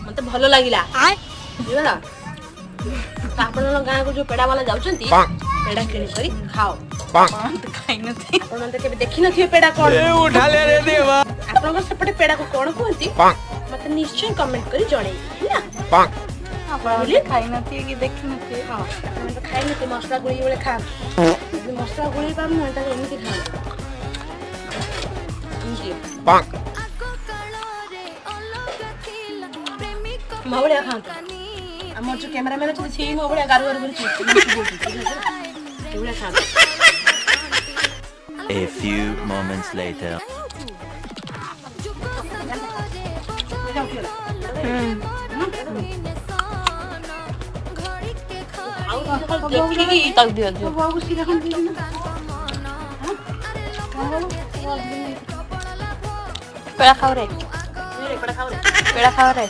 मते भलो लागिला बुझला आपण गाँ को जो पेड़ा वाला जाउछंती पेड़ा किणी करी खाओ खाई नथि आपण तो केबे देखि नथिए पेड़ा कोन उठा ले रे देवा आपण सेपटे पेड़ा को कोन कहंती मते निश्चय कमेंट करी जणे हैला आपण खाई नथि कि देखि नथि हां आपण तो खाइ नथि मसला गुळी बेले खा मसला गुळी पाम नटा एमिति खा मवड़िया खांत हमर जो कैमरामैन अछि से मवड़िया गारू गारू कर खांत A few moments later. देखिकी तक दियो जो पेड़ा खाओ रे पेड़ा खाओ रे